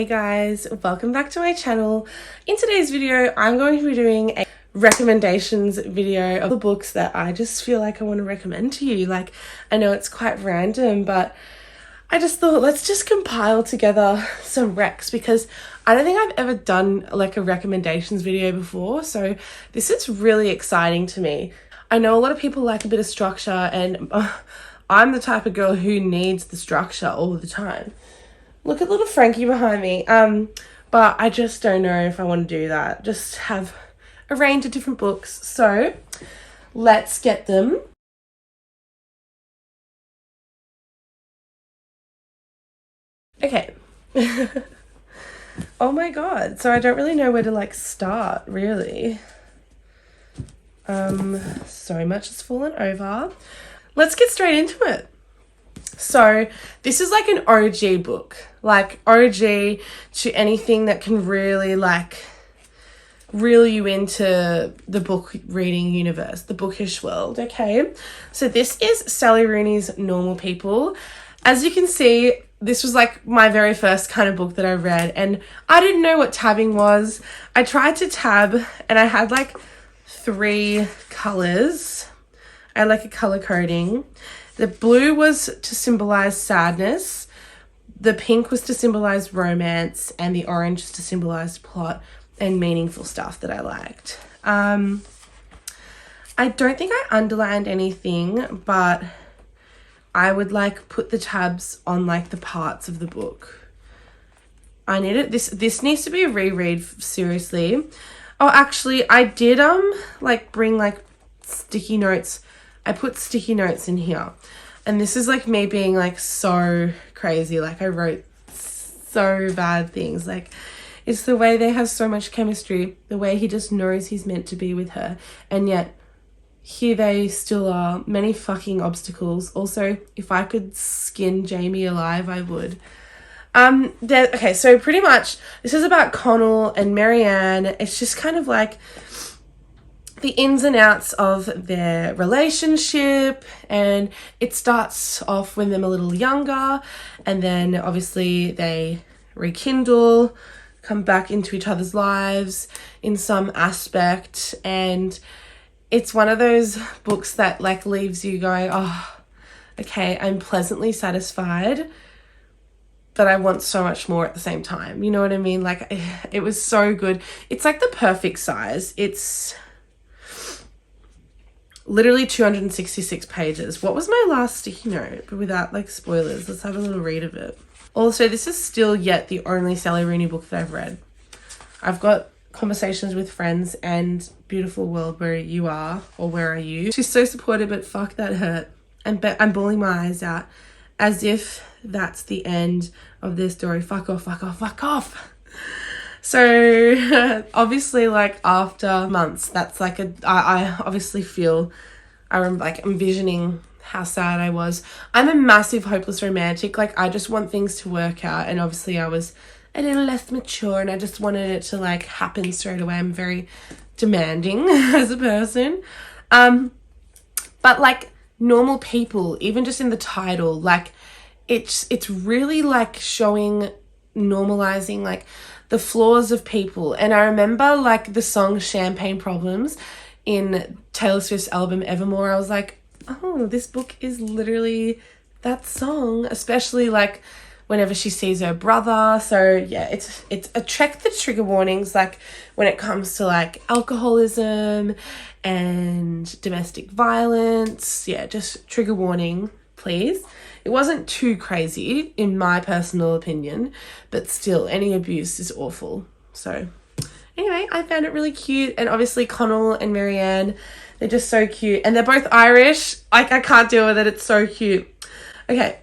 Hey guys, welcome back to my channel. In today's video, I'm going to be doing a recommendations video of the books that I just feel like I want to recommend to you. Like, I know it's quite random, but I just thought let's just compile together some recs because I don't think I've ever done like a recommendations video before. So this is really exciting to me. I know a lot of people like a bit of structure and I'm the type of girl who needs the structure all the time. Look at little Frankie behind me. But I just don't know if I want to do that. Just have a range of different books. So let's get them. Okay. Oh my god. So I don't really know where to like start, really. So much has fallen over. Let's get straight into it. So this is like an OG book, like OG to anything that can really like reel you into the book reading universe, the bookish world. Okay, so this is Sally Rooney's Normal People. As you can see, this was like my very first kind of book that I read, and I didn't know what tabbing was. I tried to tab and I had like 3 colors. I had like a color coding. The blue was to symbolize sadness, the pink was to symbolize romance, and the orange is to symbolize plot and meaningful stuff that I liked. I don't think I underlined anything, but I would like put the tabs on like the parts of the book. I need it. This needs to be a reread, seriously. Oh, actually, I did like bring like sticky notes. I put sticky notes in here, and this is like me being like so crazy. Like I wrote so bad things. Like it's the way they have so much chemistry, the way he just knows he's meant to be with her, and yet here they still are, many fucking obstacles. Also, if I could skin Jamie alive, I would. Okay, so pretty much this is about Connell and Marianne. It's just kind of like the ins and outs of their relationship, and it starts off with them a little younger, and then obviously they rekindle, come back into each other's lives in some aspect, and it's one of those books that like leaves you going, oh, okay, I'm pleasantly satisfied, but I want so much more at the same time. You know what I mean? Like it was so good. It's like the perfect size. It's literally 266 pages. What was my last sticky note? But without like spoilers, let's have a little read of it. Also, this is still yet the only Sally Rooney book that I've read. I've got Conversations with Friends and Beautiful World Where You Are, or Where Are You. She's so supportive, but fuck, that hurt. I'm bawling my eyes out as if that's the end of their story. Fuck off, fuck off, fuck off. So obviously like after months, that's like I obviously feel, I'm like envisioning how sad I was. I'm a massive hopeless romantic. Like I just want things to work out, and obviously I was a little less mature and I just wanted it to like happen straight away. I'm very demanding as a person. But like Normal People, even just in the title, like it's really like showing, normalizing like the flaws of people. And I remember like the song Champagne Problems in Taylor Swift's album Evermore. I was like, oh, this book is literally that song, especially like whenever she sees her brother. So yeah, it's check the trigger warnings like when it comes to like alcoholism and domestic violence. Yeah, just trigger warning, please. It wasn't too crazy in my personal opinion, but still any abuse is awful. So anyway, I found it really cute, and obviously Connell and Marianne, they're just so cute, and they're both Irish. I can't deal with it. It's so cute. Okay.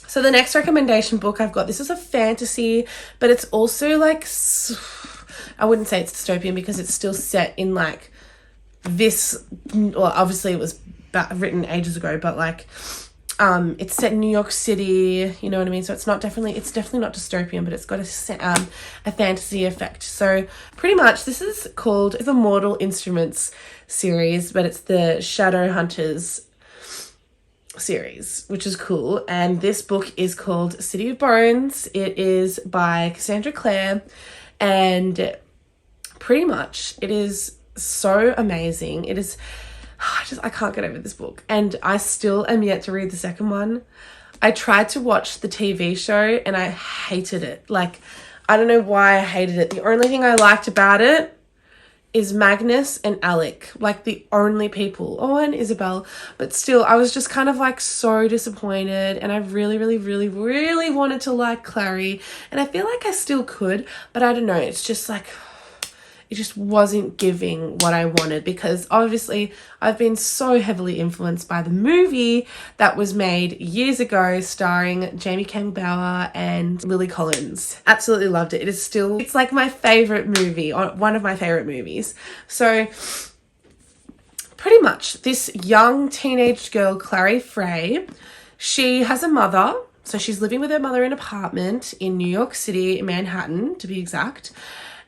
So the next recommendation book I've got, this is a fantasy, but it's also like, I wouldn't say it's dystopian because it's still set in like this, well, obviously it was written ages ago, but like, it's set in New York City, you know what I mean? So it's definitely not dystopian, but it's got a fantasy effect. So pretty much this is called the Mortal Instruments series, but it's the Shadowhunters series, which is cool. And this book is called City of Bones. It is by Cassandra Clare, and pretty much it is so amazing. It is, I can't get over this book, and I still am yet to read the second one. I tried to watch the TV show and I hated it. Like, I don't know why I hated it. The only thing I liked about it is Magnus and Alec, like the only people. Oh, and Isabel. But still, I was just kind of like so disappointed, and I really, really, really, really wanted to like Clary, and I feel like I still could, but I don't know. It's just like, it just wasn't giving what I wanted, because obviously I've been so heavily influenced by the movie that was made years ago starring Jamie Campbell Bower and Lily Collins. Absolutely loved it. It's like my favorite movie, or one of my favorite movies. So pretty much this young teenage girl, Clary Frey, she has a mother. So she's living with her mother in an apartment in New York City, Manhattan to be exact.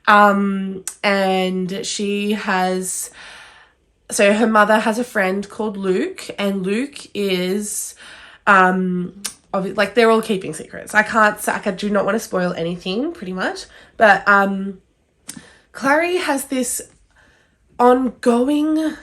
And she has, so her mother has a friend called Luke, and Luke is, like, they're all keeping secrets. I do not want to spoil anything pretty much, but, Clary has this ongoing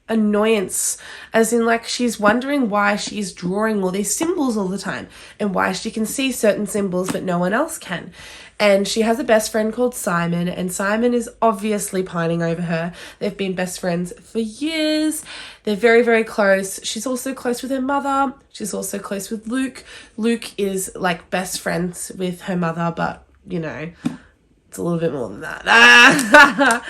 annoyance, as in like she's wondering why she's drawing all these symbols all the time and why she can see certain symbols but no one else can. And she has a best friend called Simon, and Simon is obviously pining over her. They've been best friends for years. They're very, very close. She's also close with her mother. She's also close with Luke. Luke is like best friends with her mother, but you know, it's a little bit more than that.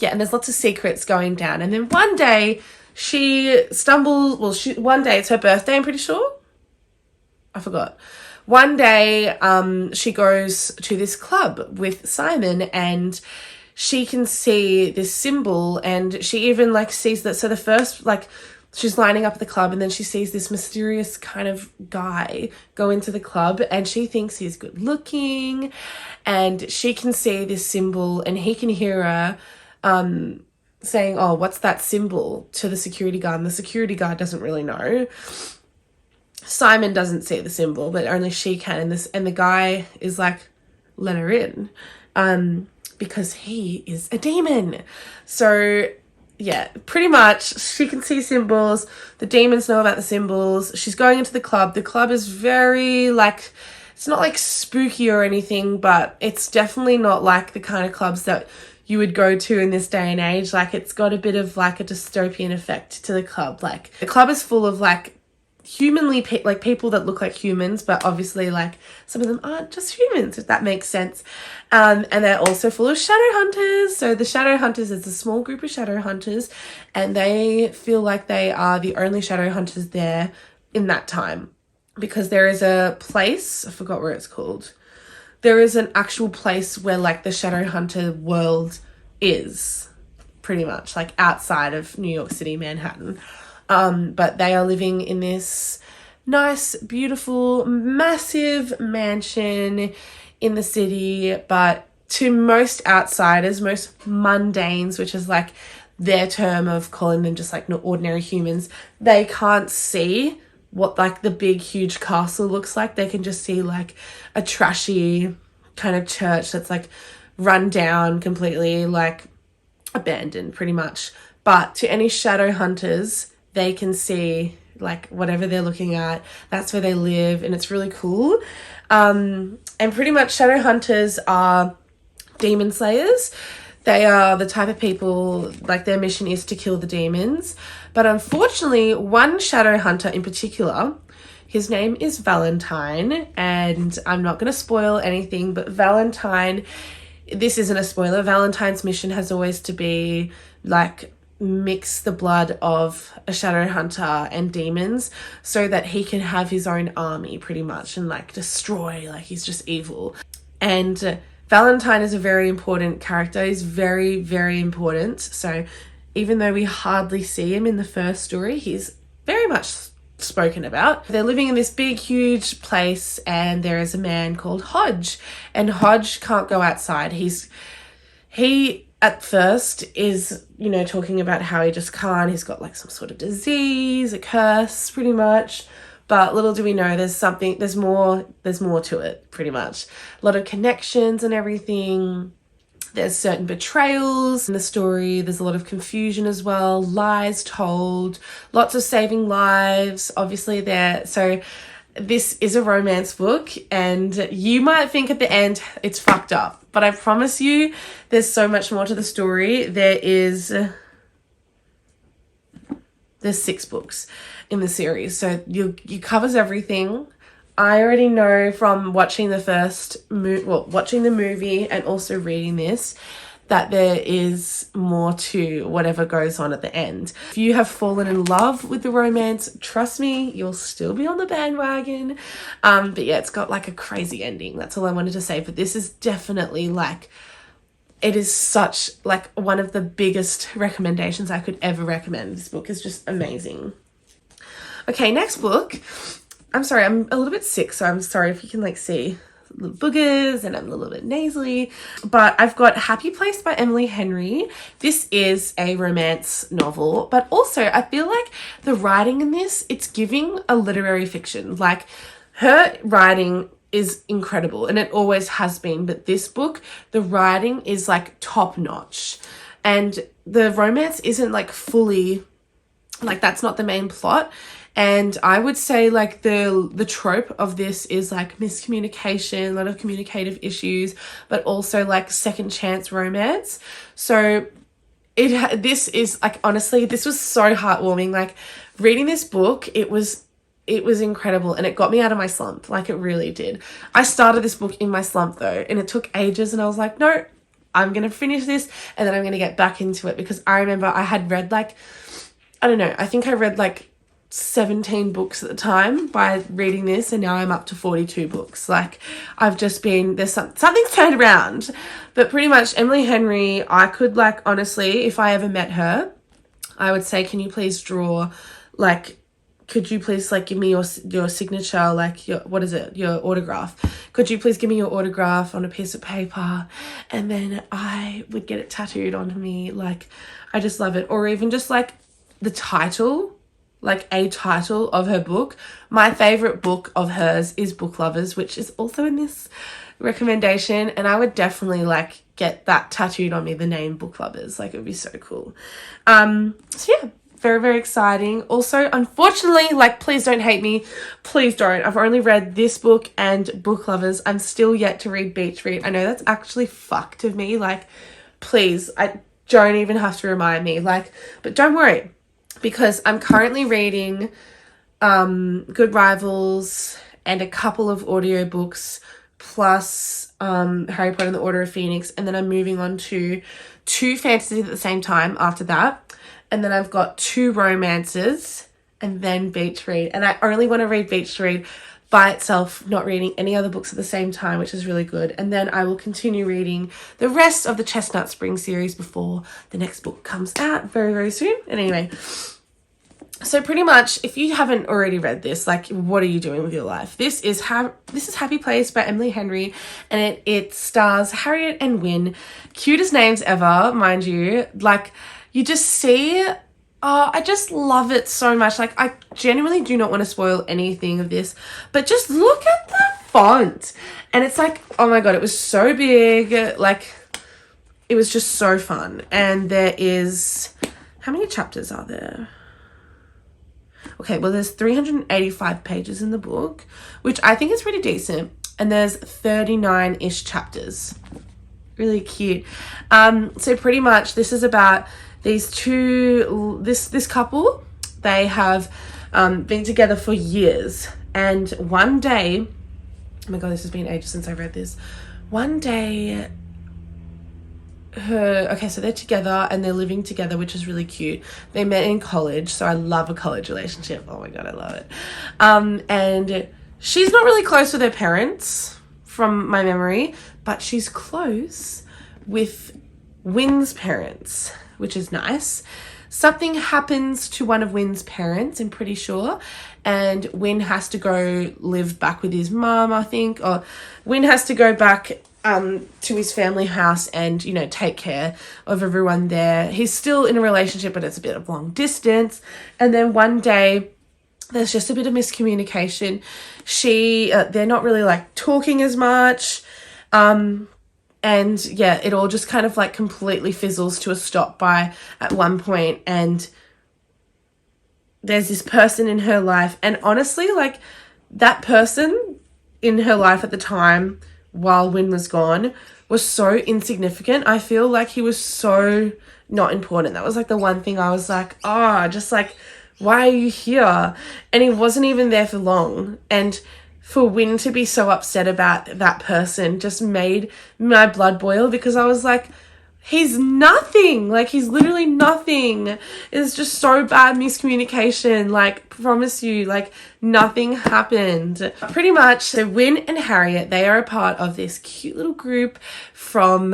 Yeah, and there's lots of secrets going down. And then one day she stumbles, one day it's her birthday, I'm pretty sure. I forgot. One day she goes to this club with Simon, and she can see this symbol, and she even like sees that. So the first, like, she's lining up at the club, and then she sees this mysterious kind of guy go into the club, and she thinks he's good looking, and she can see this symbol, and he can hear her saying, "Oh, what's that symbol?" to the security guard, and the security guard doesn't really know. Simon doesn't see the symbol, but only she can, and the guy is like, "Let her in," because he is a demon. So yeah, pretty much she can see symbols. The demons know about the symbols. She's going into the club. The club is very like, it's not like spooky or anything, but it's definitely not like the kind of clubs that you would go to in this day and age. Like, it's got a bit of like a dystopian effect to the club. Like, the club is full of like humanly like people that look like humans, but obviously like some of them aren't just humans, if that makes sense. And they're also full of shadow hunters. So the shadow hunters is a small group of shadow hunters, and they feel like they are the only shadow hunters there in that time, because there is a place, I forgot where it's called. There is an actual place where like the shadow hunter world is, pretty much like outside of New York City, Manhattan. But they are living in this nice, beautiful, massive mansion in the city. But to most outsiders, most mundanes, which is like their term of calling them just like ordinary humans, they can't see what like the big, huge castle looks like. They can just see like a trashy kind of church that's like run down, completely like abandoned pretty much. But to any shadow hunters, they can see like whatever they're looking at, that's where they live, and it's really cool. And pretty much shadow hunters are demon slayers. They are the type of people, like their mission is to kill the demons. But unfortunately, one shadow hunter in particular, his name is Valentine, and I'm not going to spoil anything, but Valentine, this isn't a spoiler, Valentine's mission has always to be like mix the blood of a shadow hunter and demons so that he can have his own army pretty much and like destroy, like he's just evil. And Valentine is a very important character. He's very, very important. So even though we hardly see him in the first story, he's very much spoken about. They're living in this big, huge place, and there is a man called Hodge, and Hodge can't go outside. He at first is, you know, talking about how he just can't, he's got like some sort of disease, a curse pretty much. But little do we know, there's more to it, pretty much. A lot of connections and everything. There's certain betrayals in the story. There's a lot of confusion as well. Lies told. Lots of saving lives, obviously there. So this is a romance book, and you might think at the end it's fucked up. But I promise you, there's so much more to the story. There's 6 books in the series, so you covers everything. I already know from watching watching the movie and also reading this, that there is more to whatever goes on at the end. If you have fallen in love with the romance, trust me, you'll still be on the bandwagon. But yeah, it's got like a crazy ending. That's all I wanted to say. But this is definitely like, it is such like one of the biggest recommendations I could ever recommend. This book is just amazing. Okay, next book. I'm sorry, I'm a little bit sick, so I'm sorry if you can like see little boogers and I'm a little bit nasally. But I've got Happy Place by Emily Henry. This is a romance novel, but also I feel like the writing in this, it's giving a literary fiction. Like, her writing is incredible and it always has been, but this book, the writing is like top notch, and the romance isn't like fully, like that's not the main plot. And I would say like the trope of this is like miscommunication, a lot of communicative issues, but also like second chance romance. So this is like, honestly, this was so heartwarming. Like reading this book, it was incredible, and it got me out of my slump. Like it really did. I started this book in my slump though, and it took ages, and I was like, no, I'm going to finish this and then I'm going to get back into it, because I remember I had read like, I don't know, I think I read like 17 books at the time by reading this, and now I'm up to 42 books. Like I've just been, something's turned around. But pretty much Emily Henry, I could like, honestly, if I ever met her, I would say, can you please draw, like, could you please like give me your signature, like your autograph? Could you please give me your autograph on a piece of paper? And then I would get it tattooed onto me. Like, I just love it. Or even just like the title, like a title of her book. My favorite book of hers is Book Lovers, which is also in this recommendation, and I would definitely like get that tattooed on me, the name Book Lovers. Like it would be so cool. So yeah, very, very exciting. Also, unfortunately, like, please don't hate me, please don't, I've only read this book and Book Lovers. I'm still yet to read Beach Read. I know that's actually fucked of me, like, please, I don't even have to remind me, like, but don't worry, because I'm currently reading Good Rivals and a couple of audiobooks, plus Harry Potter and the Order of Phoenix, and then I'm moving on to 2 fantasies at the same time after that, and then I've got 2 romances, and then Beach Read. And I only want to read Beach Read by itself, not reading any other books at the same time, which is really good. And then I will continue reading the rest of the Chestnut Spring series before the next book comes out very, very soon. And anyway, so pretty much, if you haven't already read this, like, what are you doing with your life? This is Happy Place by Emily Henry, and it stars Harriet and Wynne. Cutest names ever, mind you. Like, you just see, I just love it so much. Like, I genuinely do not want to spoil anything of this, but just look at the font. And it's like, oh my God, it was so big. Like, it was just so fun. And there is, how many chapters are there? Okay, well, there's 385 pages in the book, which I think is pretty decent. And there's 39-ish chapters. Really cute. So pretty much this is about these this couple. They have been together for years, and one day, oh my God, this has been ages since I read this. One day, so they're together and they're living together, which is really cute. They met in college, so I love a college relationship. Oh my God, I love it. And she's not really close with her parents from my memory, but she's close with Wynne's parents, which is nice. Something happens to one of Wynne's parents, I'm pretty sure, and Wynne has to go live back with his mom, I think, or Wynne has to go back to his family house and, you know, take care of everyone there. He's still in a relationship, but it's a bit of long distance. And then one day there's just a bit of miscommunication. They're not really like talking as much. And yeah, it all just kind of like completely fizzles to a stop at one point. And there's this person in her life. And honestly, like that person in her life at the time, while Win was gone, was so insignificant. I feel like he was so not important. That was like the one thing I was like, just like, why are you here? And he wasn't even there for long. And for Win to be so upset about that person just made my blood boil, because I was like, he's nothing. Like, he's literally nothing. It's just so bad miscommunication. Like, promise you, like, nothing happened. Pretty much, so Win and Harriet, they are a part of this cute little group from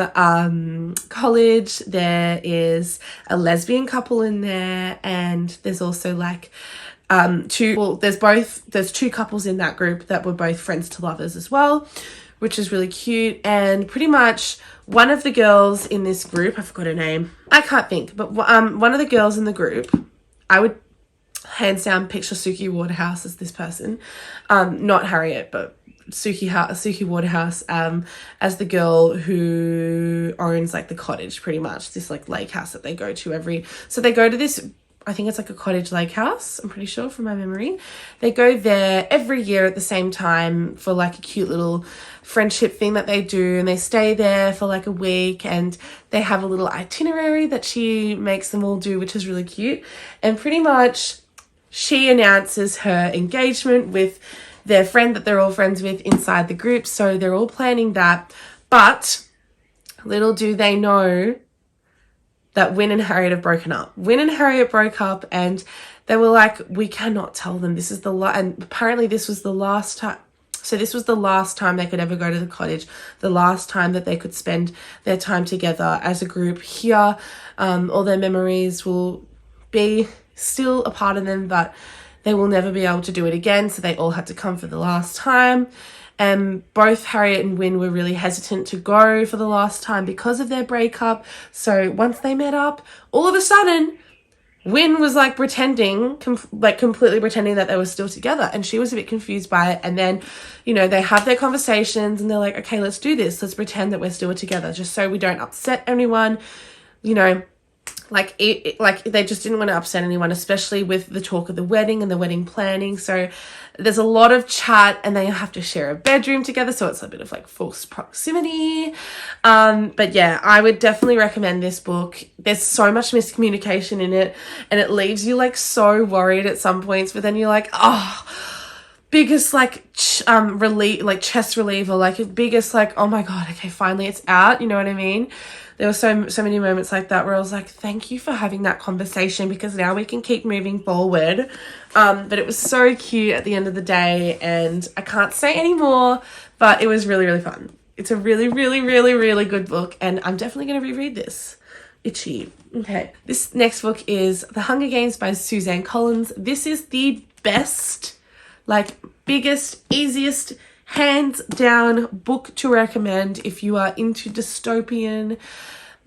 college. There is a lesbian couple in there, and there's also like there's two couples in that group that were both friends to lovers as well, which is really cute. And pretty much one of the girls in this group, I forgot her name, I can't think, but one of the girls in the group, I would hands down picture Suki Waterhouse as this person, not Harriet, but Suki Waterhouse as the girl who owns like the cottage, pretty much, this like lake house that they go to so they go to this, I think it's like a cottage lake house, I'm pretty sure from my memory. They go there every year at the same time for like a cute little friendship thing that they do, and they stay there for like a week, and they have a little itinerary that she makes them all do, which is really cute. And pretty much she announces her engagement with their friend that they're all friends with inside the group, so they're all planning that. But little do they know that Win and Harriet have broken up. Win and Harriet broke up, and they were like, we cannot tell them. This is and apparently this was the last time. So this was the last time they could ever go to the cottage, the last time that they could spend their time together as a group here. All their memories will be still a part of them, but they will never be able to do it again. So they all had to come for the last time. And both Harriet and Win were really hesitant to go for the last time because of their breakup. So once they met up, all of a sudden, Win was like completely pretending that they were still together, and she was a bit confused by it. And then, you know, they have their conversations and they're like, okay, let's do this. Let's pretend that we're still together just so we don't upset anyone, you know. Like they just didn't want to upset anyone, especially with the talk of the wedding and the wedding planning. So there's a lot of chat, and they have to share a bedroom together, so it's a bit of like false proximity. But yeah, I would definitely recommend this book. There's so much miscommunication in it, and it leaves you like so worried at some points, but then you're like, biggest like chest reliever, like biggest like, oh my god, okay, finally it's out, you know what I mean? There were so many moments like that where I was like, thank you for having that conversation, because now we can keep moving forward. But it was so cute at the end of the day, and I can't say any more, but it was really, really fun. It's a really, really, really, really good book, and I'm definitely going to reread this. Itchy. Okay. This next book is The Hunger Games by Suzanne Collins. This is the best, like biggest, easiest, hands down book to recommend if you are into dystopian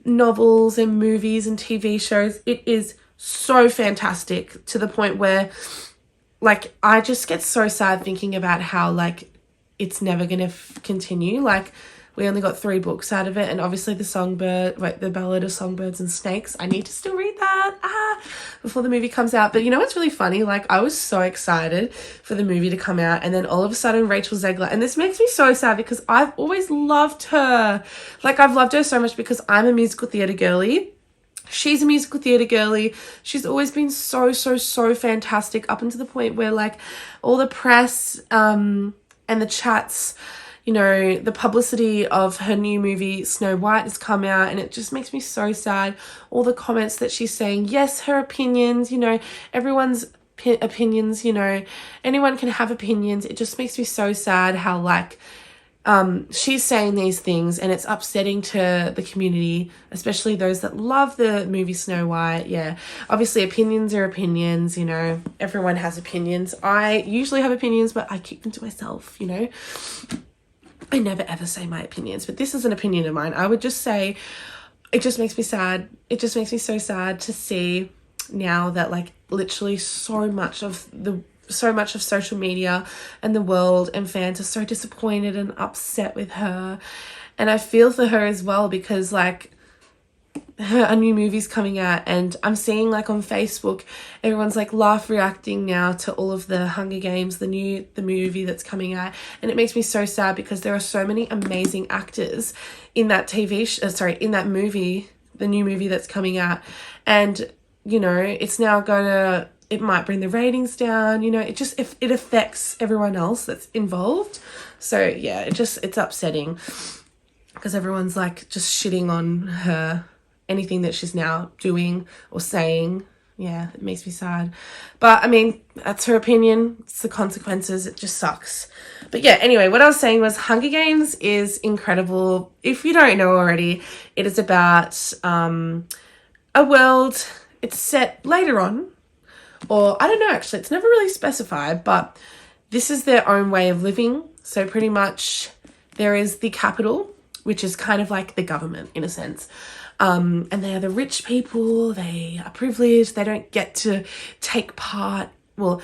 novels and movies and TV shows. It is so fantastic, to the point where like I just get so sad thinking about how like it's never going to continue. Like, we only got 3 books out of it, and obviously the Ballad of Songbirds and Snakes, I need to still read that before the movie comes out. But you know what's really funny? Like, I was so excited for the movie to come out, and then all of a sudden Rachel Zegler, and this makes me so sad because I've always loved her. Like, I've loved her so much because I'm a musical theatre girly. She's a musical theatre girly. She's always been so, so, so fantastic, up until the point where like all the press and the chats, you know, the publicity of her new movie Snow White has come out, and it just makes me so sad. All the comments that she's saying, yes, her opinions, you know, everyone's opinions, you know, anyone can have opinions. It just makes me so sad how like she's saying these things, and it's upsetting to the community, especially those that love the movie Snow White. Yeah, obviously opinions are opinions, you know, everyone has opinions. I usually have opinions, but I keep them to myself, you know. I never ever say my opinions, but this is an opinion of mine. I would just say it just makes me sad. It just makes me so sad to see now that like literally so much of social media and the world and fans are so disappointed and upset with her. And I feel for her as well, because like a new movie's coming out, and I'm seeing like on Facebook everyone's like laugh reacting now to all of the Hunger Games, the movie that's coming out, and it makes me so sad because there are so many amazing actors in that in that movie, the new movie that's coming out, and you know it's now it might bring the ratings down, you know, it affects everyone else that's involved. So yeah, it's upsetting because everyone's like just shitting on her, anything that she's now doing or saying. Yeah, it makes me sad. But I mean, that's her opinion. It's the consequences. It just sucks. But yeah, anyway, what I was saying was Hunger Games is incredible. If you don't know already, it is about a world. It's set later on, or I don't know, actually, it's never really specified, but this is their own way of living. So pretty much there is the capital, which is kind of like the government in a sense. And they are the rich people, they are privileged, they don't get to take part. Well,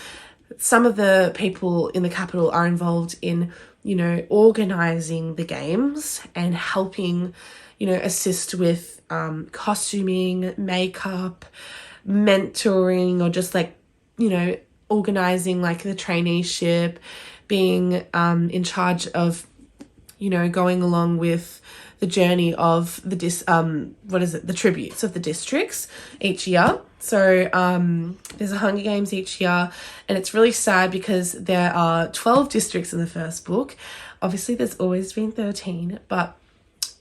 some of the people in the capital are involved in, you know, organizing the games and helping, you know, assist with costuming, makeup, mentoring, or just like, you know, organizing like the traineeship, being in charge of, you know, going along with the journey of the the tributes of the districts each year. So there's a Hunger Games each year, and it's really sad because there are 12 districts in the first book. Obviously there's always been 13, but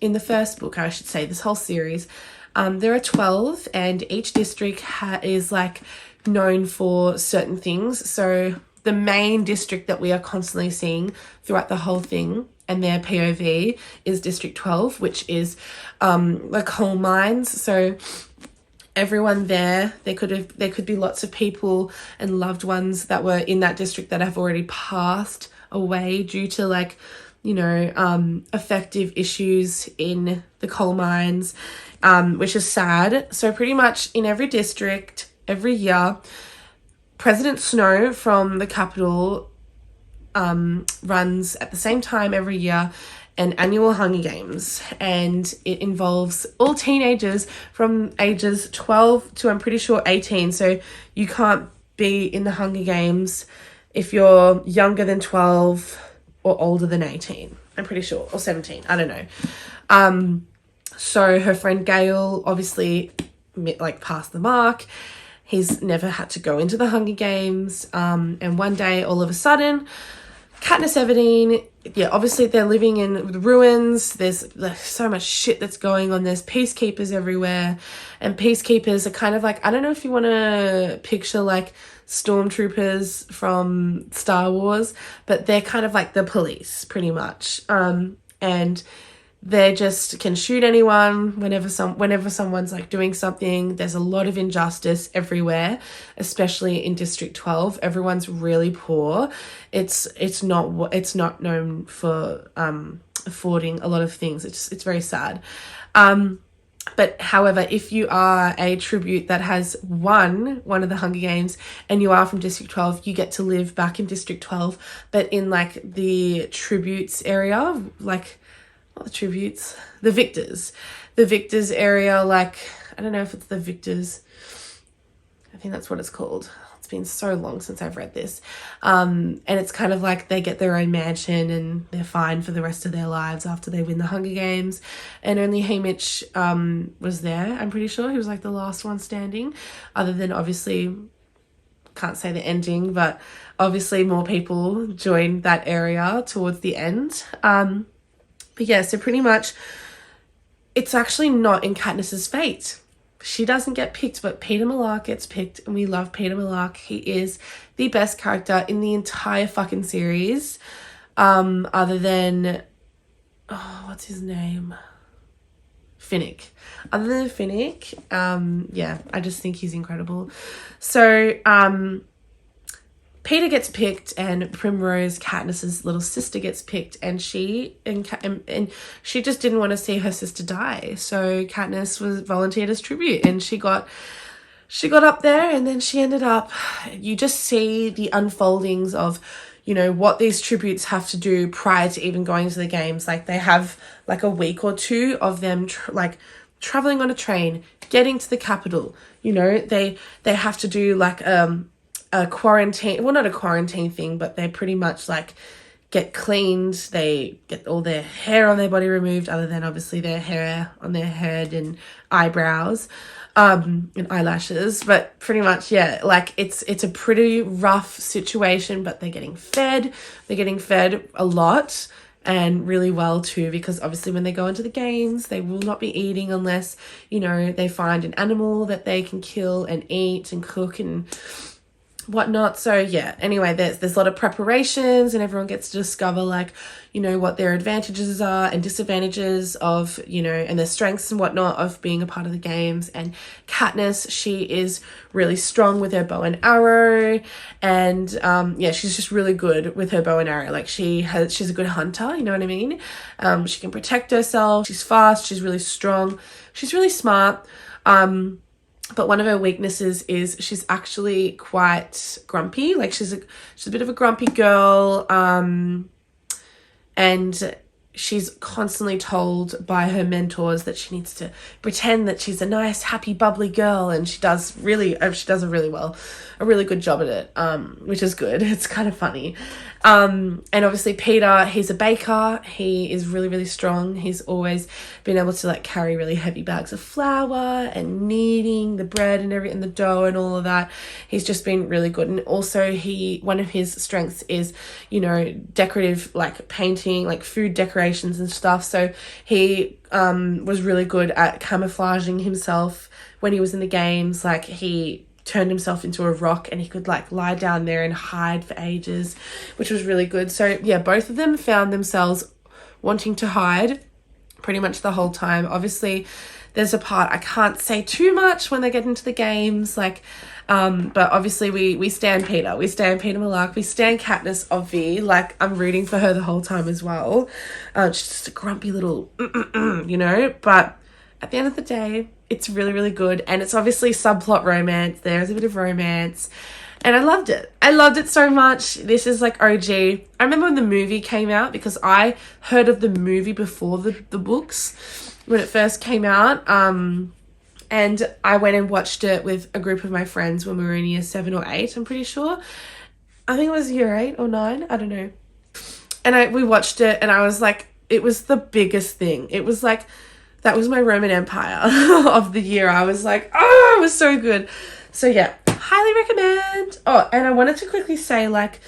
in the first book, I should say, this whole series, there are 12, and each district is like known for certain things. So the main district that we are constantly seeing throughout the whole thing, and their POV, is District 12, which is the coal mines. So everyone there could be lots of people and loved ones that were in that district that have already passed away due to like, you know, effective issues in the coal mines, which is sad. So pretty much in every district, every year, President Snow from the capital runs at the same time every year an annual Hunger Games, and it involves all teenagers from ages 12 to, I'm pretty sure, 18. So you can't be in the Hunger Games if you're younger than 12 or older than 18, I'm pretty sure, or 17, I don't know. So her friend Gail obviously like passed the mark. He's never had to go into the Hunger Games, and one day all of a sudden Katniss Everdeen, yeah, obviously they're living in the ruins. There's so much shit that's going on. There's peacekeepers everywhere, and peacekeepers are kind of like, I don't know if you want to picture like stormtroopers from Star Wars, but they're kind of like the police pretty much. And they just can shoot anyone whenever someone's like doing something. There's a lot of injustice everywhere, especially in District 12. Everyone's really poor. It's not known for affording a lot of things. It's very sad. But however, if you are a tribute that has won one of the Hunger Games and you are from District 12, you get to live back in District 12, but in like the tributes area, like not the tributes, the victors area, like, I don't know if it's the victors, I think that's what it's called. It's been so long since I've read this. And it's kind of like they get their own mansion and they're fine for the rest of their lives after they win the Hunger Games. And only Haymitch was there, I'm pretty sure. He was like the last one standing, other than obviously, can't say the ending, but obviously more people joined that area towards the end. But yeah, so pretty much it's actually not in Katniss's fate. She doesn't get picked, but Peter Millark gets picked, and we love Peter Millark. He is the best character in the entire fucking series, other than, what's his name? Finnick. Other than Finnick, yeah, I just think he's incredible. So, Peter gets picked, and Primrose, Katniss's little sister, gets picked, and she just didn't want to see her sister die. So Katniss was volunteered as tribute, and she got up there, and then she ended up, you just see the unfoldings of, you know, what these tributes have to do prior to even going to the games. Like, they have like a week or two of them traveling on a train, getting to the capital. You know, they have to do like a quarantine, well, not a quarantine thing, but they pretty much like get cleaned. They get all their hair on their body removed, other than obviously their hair on their head and eyebrows, and eyelashes. But pretty much, yeah, like it's a pretty rough situation, but they're getting fed a lot, and really well too, because obviously when they go into the games, they will not be eating unless, you know, they find an animal that they can kill and eat and cook and whatnot. So yeah, anyway, there's a lot of preparations, and everyone gets to discover, like, you know, what their advantages are and disadvantages of, you know, and their strengths and whatnot of being a part of the games. And Katniss, she is really strong with her bow and arrow, and yeah, she's just really good with her bow and arrow. Like, she's a good hunter, you know what I mean? She can protect herself, she's fast, she's really strong, she's really smart. But one of her weaknesses is she's actually quite grumpy. Like, she's a bit of a grumpy girl, and she's constantly told by her mentors that she needs to pretend that she's a nice, happy, bubbly girl, and she does a really good job at it, which is good. It's kind of funny. And obviously Peter, he's a baker. He is really, really strong. He's always been able to like carry really heavy bags of flour and kneading the bread and the dough and all of that. He's just been really good. And also one of his strengths is, you know, decorative, like painting, like food decorations and stuff. So he was really good at camouflaging himself when he was in the games. Like, he turned himself into a rock, and he could like lie down there and hide for ages, which was really good. So yeah, both of them found themselves wanting to hide pretty much the whole time. Obviously there's a part I can't say too much when they get into the games, like but obviously we stand Peter Malark, we stand Katniss obvi, like I'm rooting for her the whole time as well. She's just a grumpy little you know, but at the end of the day, it's really, really good. And it's obviously subplot romance. There's a bit of romance. And I loved it so much. This is like OG. I remember when the movie came out, because I heard of the movie before the books when it first came out. And I went and watched it with a group of my friends when we were in year 7 or 8, I'm pretty sure. I think it was year 8 or 9. I don't know. And we watched it, and I was like, it was the biggest thing. It was like, that was my Roman Empire of the year. I was like, oh, it was so good. So yeah, highly recommend. Oh, and I wanted to quickly say like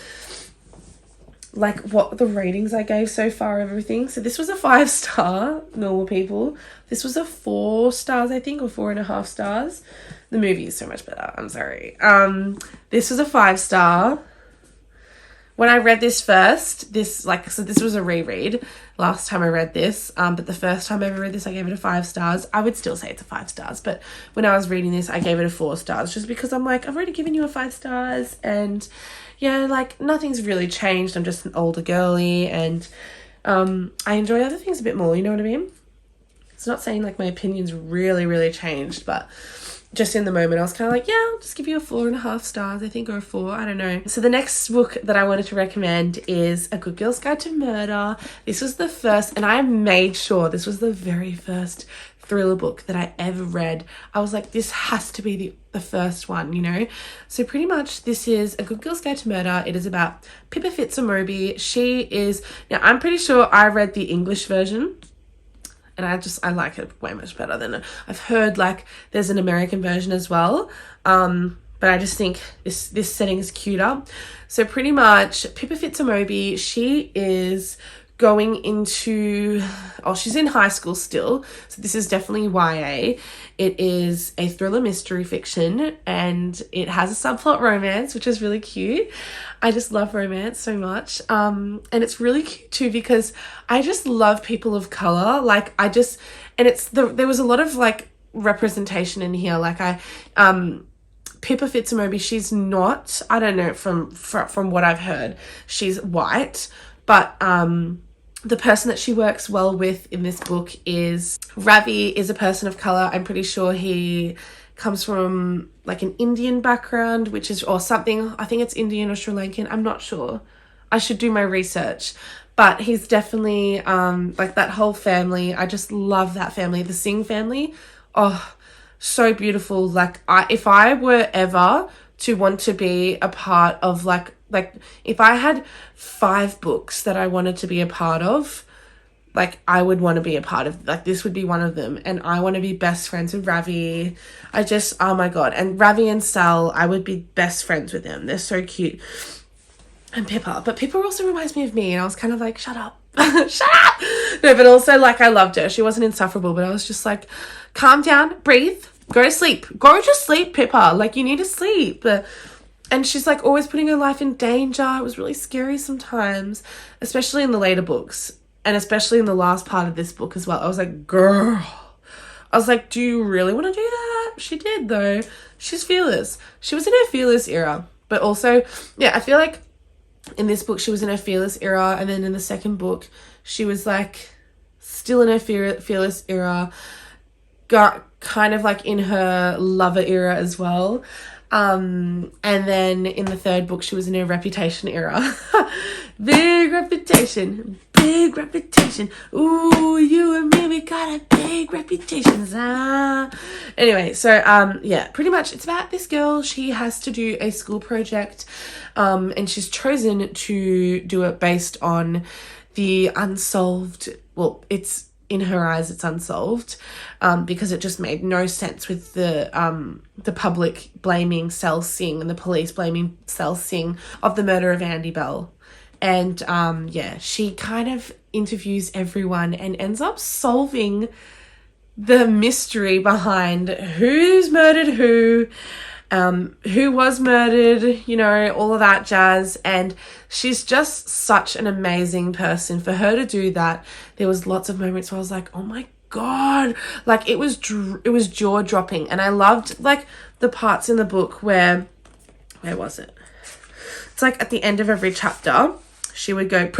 what the ratings I gave so far, everything. So this was a 5-star, normal people. This was a 4 stars, I think, or 4.5 stars. The movie is so much better. I'm sorry. This was a 5-star. When I read this first, this was a reread last time I read this, but the first time I ever read this, I gave it a 5 stars. I would still say it's a 5 stars, but when I was reading this, I gave it a 4 stars, just because I'm like, I've already given you a 5 stars, and yeah, like nothing's really changed. I'm just an older girly, and I enjoy other things a bit more, you know what I mean? It's not saying like my opinion's really, really changed, but just in the moment, I was kind of like, yeah, I'll just give you a 4.5 stars, I think, or a 4, I don't know. So the next book that I wanted to recommend is A Good Girl's Guide to Murder. This was the first, and I made sure this was the very first thriller book that I ever read. I was like, this has to be the first one, you know? So pretty much this is A Good Girl's Guide to Murder. It is about Pippa Fitzmoby. She is, now I'm pretty sure I read the English version, and I like it way much better than I've heard. Like, there's an American version as well. But I just think this setting is cuter. So pretty much Pippa Fitzmoby, she is going into, she's in high school still. So this is definitely YA. It is a thriller mystery fiction, and it has a subplot romance, which is really cute. I just love romance so much. And it's really cute too, because I just love people of color. Like, there was a lot of like representation in here. Like Pippa Fitzmoby, she's not, I don't know, from what I've heard, she's white, but the person that she works well with in this book is Ravi is a person of color. I'm pretty sure he comes from like an Indian background, which is, or something, I think it's Indian or Sri Lankan, I'm not sure. I should do my research. But he's definitely, like that whole family, I just love that family. The Singh family, oh, so beautiful. Like, if I were ever to want to be a part of like if I had 5 books that I wanted to be a part of, like I would want to be a part of, like this would be one of them. And I want to be best friends with Ravi. I just, oh my God. And Ravi and Sal, I would be best friends with them. They're so cute. And Pippa, but Pippa also reminds me of me, and I was kind of like, shut up. Shut up. No, but also like I loved her. She wasn't insufferable, but I was just like, calm down, breathe, go to sleep. Go to sleep, Pippa. Like you need to sleep. And she's like always putting her life in danger. It was really scary sometimes, especially in the later books, and especially in the last part of this book as well. I was like, girl. I was like, do you really want to do that? She did though. She's fearless. She was in her fearless era, but also, yeah, I feel like in this book she was in her fearless era, and then in the second book she was like still in her fearless era, got kind of like in her lover era as well. And then in the third book she was in her reputation era. Big reputation. Ooh, you and me, we got a big reputation. Anyway, so yeah, pretty much it's about this girl. She has to do a school project, and she's chosen to do it based on the unsolved, well, it's in her eyes it's unsolved, because it just made no sense with the public blaming Cell Singh and the police blaming Cell Singh of the murder of Andy Bell. And yeah, she kind of interviews everyone and ends up solving the mystery behind who's murdered who was murdered, you know, all of that jazz. And she's just such an amazing person. For her to do that, there was lots of moments where I was like, oh my God, like it was jaw dropping. And I loved like the parts in the book where was it? It's like at the end of every chapter, she would go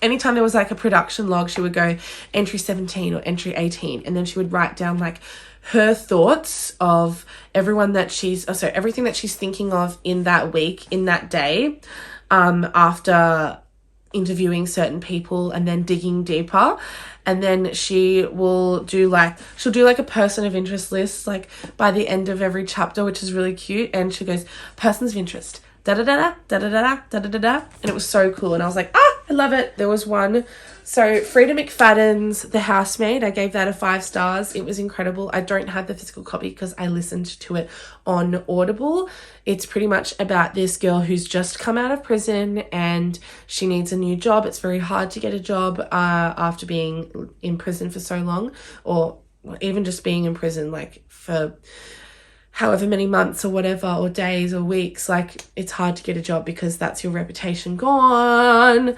anytime there was like a production log, she would go entry 17 or entry 18, and then she would write down like her thoughts of everyone that everything that she's thinking of in that week, in that day, after interviewing certain people and then digging deeper. And then she'll do like a person of interest list, like by the end of every chapter, which is really cute. And she goes, persons of interest, da-da-da-da, da-da-da-da, da-da-da-da. And it was so cool. And I was like, I love it. There was one. So Frida McFadden's The Housemaid, I gave that a 5 stars. It was incredible. I don't have the physical copy because I listened to it on Audible. It's pretty much about this girl who's just come out of prison and she needs a new job. It's very hard to get a job after being in prison for so long, or even just being in prison like for however many months or whatever, or days or weeks. Like it's hard to get a job because that's your reputation gone,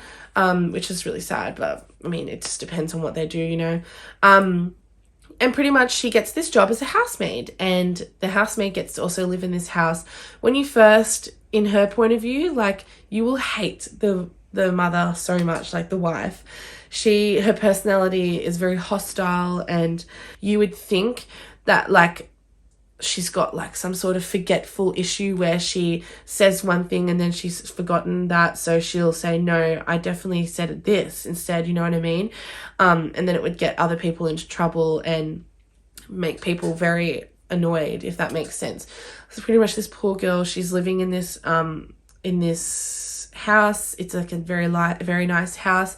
which is really sad. But I mean, it just depends on what they do, you know. And pretty much she gets this job as a housemaid, and the housemaid gets to also live in this house. When you first, in her point of view, like you will hate the mother so much, like the wife. Her personality is very hostile, and you would think that like she's got like some sort of forgetful issue where she says one thing and then she's forgotten that, so she'll say, no, I definitely said this instead, you know what I mean? And then it would get other people into trouble and make people very annoyed, if that makes sense. So pretty much this poor girl, she's living in this house. It's like a very nice house.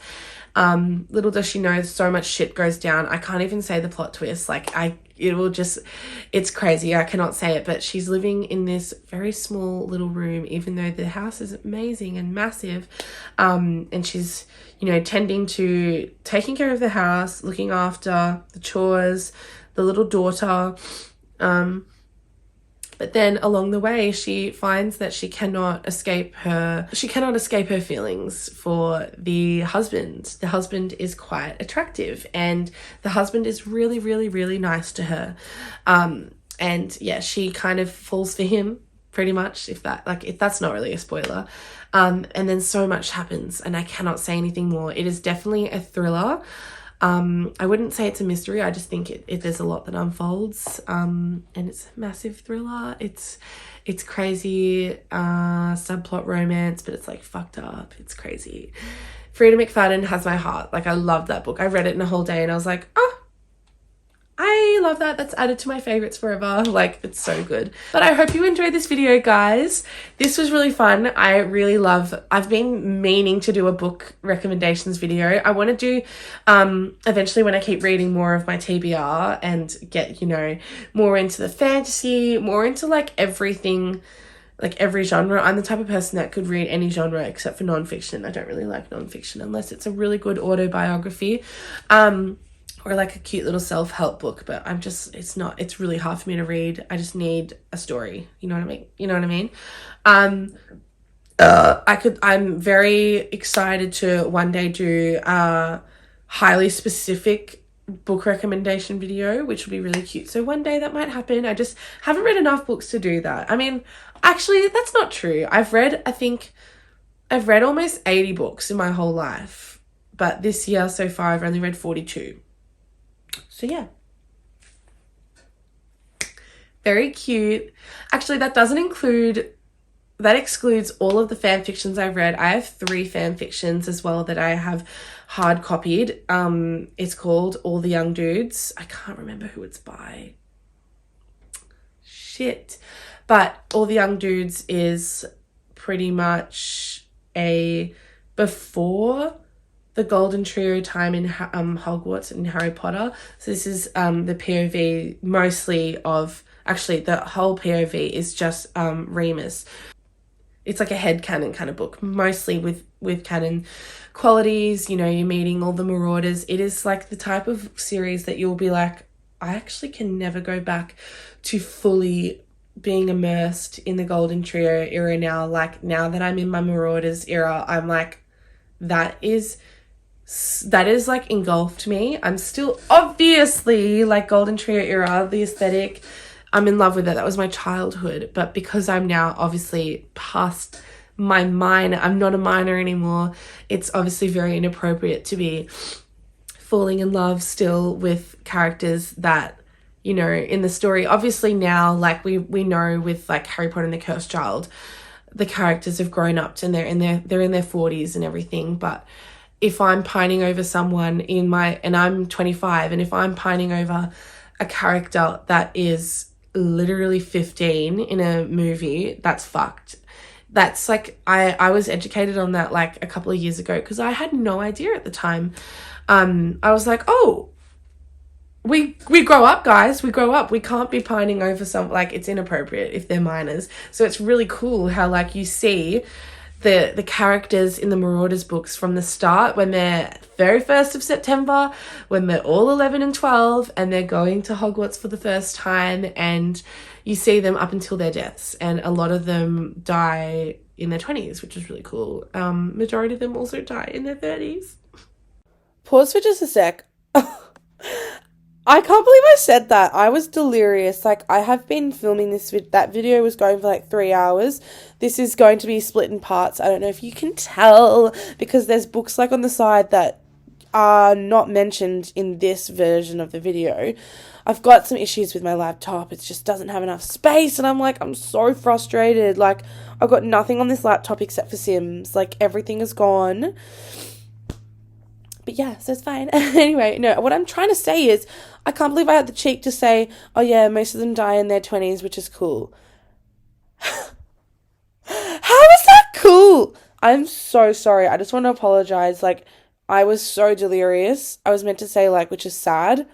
Little does she know, so much shit goes down. I can't even say the plot twist. Like it's crazy. I cannot say it, but she's living in this very small little room, even though the house is amazing and massive. And she's, you know, taking care of the house, looking after the chores, the little daughter. But then along the way, she finds that she cannot escape her feelings for the husband. The husband is quite attractive, and the husband is really, really, really nice to her. And yeah, she kind of falls for him, pretty much, if that's not really a spoiler. And then so much happens and I cannot say anything more. It is definitely a thriller. I wouldn't say it's a mystery. I just think there's a lot that unfolds. And it's a massive thriller. It's crazy, subplot romance, but it's like fucked up. It's crazy. Frida McFadden has my heart. Like, I love that book. I read it in a whole day and I was like, oh, I love that. That's added to my favorites forever. Like, it's so good. But I hope you enjoyed this video, guys. This was really fun. I've been meaning to do a book recommendations video. I want to do, eventually when I keep reading more of my TBR and get, you know, more into the fantasy, more into like everything, like every genre. I'm the type of person that could read any genre except for nonfiction. I don't really like nonfiction unless it's a really good autobiography. Or like a cute little self-help book, but it's really hard for me to read. I just need a story. You know what I mean? I'm very excited to one day do a highly specific book recommendation video, which would be really cute. So one day that might happen. I just haven't read enough books to do that. I mean, actually, that's not true. I've read almost 80 books in my whole life, but this year so far, I've only read 42. So yeah, very cute. Actually, that excludes all of the fan fictions I've read. I have 3 fan fictions as well that I have hard copied. It's called All the Young Dudes. I can't remember who it's by. Shit. But All the Young Dudes is pretty much a before the Golden Trio time in Hogwarts and Harry Potter. So this is the POV mostly of, actually the whole POV is just Remus. It's like a headcanon kind of book, mostly with canon qualities. You know, you're meeting all the Marauders. It is like the type of series that you'll be like, I actually can never go back to fully being immersed in the Golden Trio era now. Like, now that I'm in my Marauders era, I'm like, that is like engulfed me. I'm still obviously like Golden Trio era, the aesthetic, I'm in love with it. That was my childhood. But because I'm now obviously past my minor, I'm not a minor anymore, it's obviously very inappropriate to be falling in love still with characters that, you know, in the story. Obviously now, like we know with like Harry Potter and the Cursed Child, the characters have grown up and they're in their 40s and everything. But if I'm pining over someone and I'm 25, and if I'm pining over a character that is literally 15 in a movie, that's fucked. That's like, I was educated on that like a couple of years ago because I had no idea at the time. I was like, oh, we grow up, guys. We grow up. We can't be pining over like, it's inappropriate if they're minors. So it's really cool how like you see the characters in the Marauders books from the start, when they're very 1st of September, when they're all 11 and 12 and they're going to Hogwarts for the first time, and you see them up until their deaths, and a lot of them die in their 20s, which is really cool. Majority of them also die in their 30s. Pause for just a sec. I can't believe I said that. I was delirious. Like, I have been filming that video was going for like 3 hours. This is going to be split in parts. I don't know if you can tell because there's books like on the side that are not mentioned in this version of the video. I've got some issues with my laptop. It just doesn't have enough space, and I'm so frustrated. Like, I've got nothing on this laptop except for Sims. Like, everything is gone. But yeah, so it's fine. Anyway, no, what I'm trying to say is, I can't believe I had the cheek to say, oh yeah, most of them die in their 20s, which is cool. How is that cool? I'm so sorry. I just want to apologize. Like, I was so delirious. I was meant to say, like, which is sad.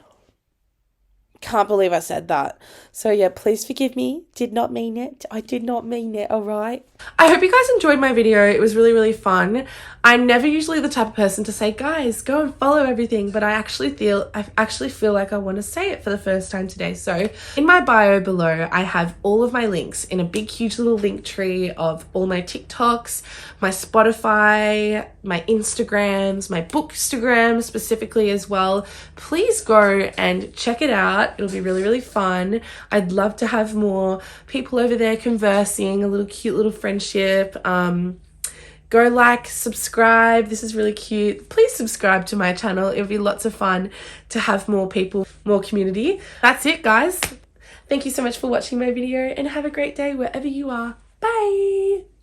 Can't believe I said that. So yeah, please forgive me. Did not mean it. I did not mean it, all right? I hope you guys enjoyed my video. It was really, really fun. I'm never usually the type of person to say, guys, go and follow everything, but I actually feel like I want to say it for the first time today. So in my bio below, I have all of my links in a big, huge little link tree of all my TikToks, my Spotify, my Instagrams, my Bookstagram specifically as well. Please go and check it out. out. It'll be really, really fun. I'd love to have more people over there conversing, a little cute little friendship. Go like, subscribe. This is really cute. Please subscribe to my channel. It'll be lots of fun to have more people, more community. That's it, guys. Thank you so much for watching my video and have a great day wherever you are. Bye.